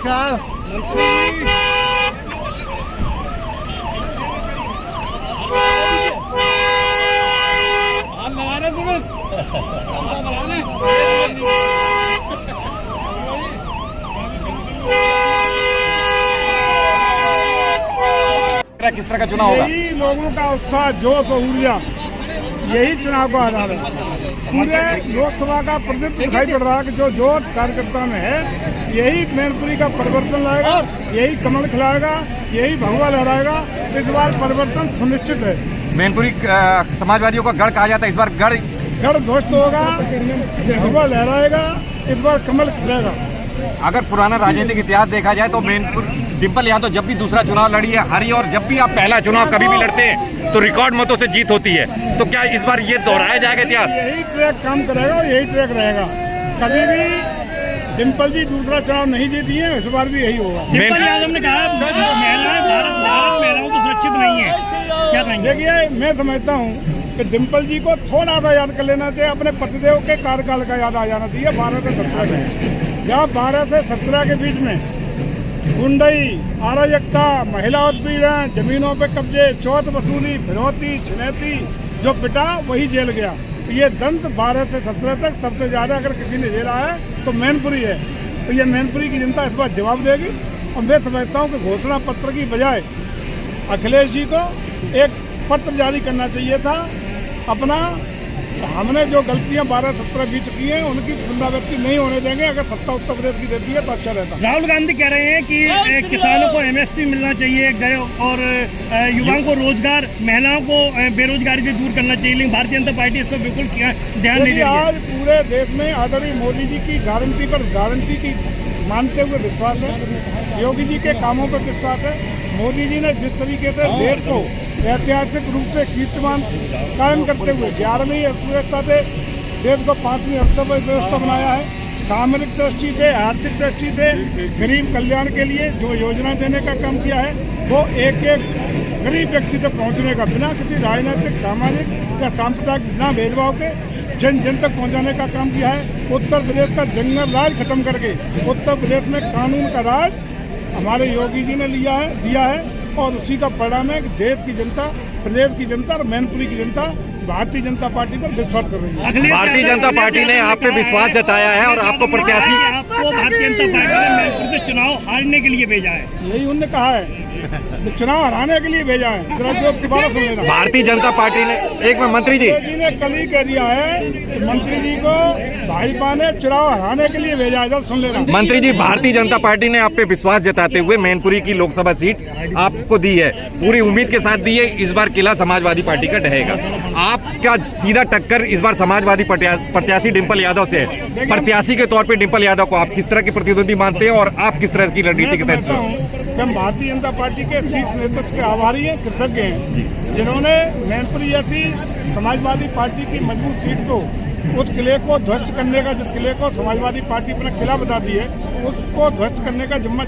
नमस्कार। किस तरह का चुनाव होगा? यही लोगों का उत्साह, जोश और ऊर्जा, यही चुनाव का आधार है। पूरे लोकसभा का प्रतिनिधित्व दिखाई पड़ रहा है कि जो जोश कार्यकर्ता में है, यही मैनपुरी का परिवर्तन लाएगा, यही कमल खिलाएगा, यही भगवा लहराएगा। इस बार परिवर्तन सुनिश्चित है। मैनपुरी समाजवादियों का गढ़ कहा जाता है, इस बार गढ़ ध्वस्त होगा, भगवा लहराएगा, इस बार कमल खिलेगा। अगर पुराना राजनीतिक इतिहास देखा जाए तो मैनपुर डिम्पल यादव जब भी दूसरा चुनाव लड़ी है हारी, और जब भी आप पहला चुनाव कभी भी लड़ते हैं तो रिकॉर्ड मतों से जीत होती है। तो क्या इस बार ये दोहराया जाएगा इतिहास? यही ट्रैक काम करेगा और यही ट्रैक रहेगा। कभी भी डिम्पल जी दूसरा चुनाव नहीं जीती है, इस बार भी यही होगा। डिम्पल यादव ने कहा भारत महिलाओं को सुरक्षित नहीं है, क्या कहेंगे? देखिए, मैं समझता हूँ कि डिम्पल जी को थोड़ा सा याद कर लेना चाहिए, अपने पतिदेव के कार्यकाल का याद आ जाना चाहिए। 12 से 17 में, जहाँ 12 से 17 के बीच में गुंडई, अराजकता, महिला उत्पीड़न, जमीनों पे कब्जे, चौथ वसूली, फिरौती, छिनैती जो पिटा वही जेल गया। ये दंश 12 से 17 तक सबसे ज़्यादा अगर किसी ने झेला है तो मैनपुरी है। तो ये मैनपुरी की जनता इस बार जवाब देगी। और मैं समझता हूँ कि घोषणा पत्र की बजाय अखिलेश जी को एक पत्र जारी करना चाहिए था। अपना हमने जो गलतियां 12-17 बीच की हैं उनकी पुनरावृत्ति नहीं होने देंगे। अगर सत्ता उत्तर प्रदेश की देती है तो अच्छा रहता। राहुल गांधी कह रहे हैं कि किसानों को MSP मिलना चाहिए और युवाओं को रोजगार, महिलाओं को बेरोजगारी से दूर करना चाहिए, लेकिन भारतीय जनता पार्टी इस पर बिल्कुल ध्यान नहीं दे रही है। आज पूरे देश में आदरणीय मोदी जी की गारंटी पर गारंटी की मानते हुए विश्वास है, योगी जी के कामों पर विश्वास है। मोदी जी ने जिस तरीके से देश को ऐतिहासिक रूप से कीर्तिमान कायम करते हुए 11वीं अर्थव्यवस्था से देश को 5वीं अर्थव्यवस्था बनाया है, सामरिक दृष्टि से, आर्थिक दृष्टि से गरीब कल्याण के लिए जो योजना देने का काम किया है, वो एक एक गरीब व्यक्ति तक पहुंचने का, बिना किसी राजनीतिक, सामाजिक या सांप्रदायिक बिना भेदभाव के जन जन तक पहुंचाने का काम किया है। उत्तर प्रदेश का जंगल राज खत्म करके उत्तर प्रदेश में कानून का राज हमारे योगी जी ने दिया है और उसी का परिणाम है कि देश की जनता, प्रदेश की जनता और मैनपुरी की जनता भारतीय जनता पार्टी पर विश्वास कर रही है। भारतीय जनता पार्टी ने आप पे विश्वास जताया है और आपको प्रत्याशी, आपको भारतीय जनता पार्टी ने मैनपुर से चुनाव हारने के लिए भेजा है। यही उन्होंने कहा है, चुनाव हराने के लिए भेजा है। दोबारा सुन लेना। भारतीय जनता पार्टी ने, एक में मंत्री जी ने कल ही कह दिया है कि मंत्री जी को भाजपा ने चुनाव हराने के लिए भेजा है। जब सुन लेना मंत्री जी, भारतीय जनता पार्टी ने आप पे विश्वास जताते हुए मैनपुरी की लोकसभा सीट आपको दी है, पूरी उम्मीद के साथ दी है। इस बार किला समाजवादी पार्टी का ढहेगा। आपका सीधा टक्कर इस बार समाजवादी प्रत्याशी डिम्पल यादव से है। प्रत्याशी के तौर पे डिम्पल यादव को आप किस तरह की प्रतिद्वंदी मानते हैं और आप किस तरह की रणनीति के तहत? हम भारतीय जनता पार्टी के शीर्ष नेतृत्व के आभारी हैं, कृतज्ञ हैं, जिन्होंने मैनपुरी जैसी समाजवादी पार्टी की मजबूत सीट को, उस किले को ध्वस्त करने का, जिस किले को समाजवादी पार्टी अपना किला बता दी है, उसको ध्वस्त करने का जिम्मा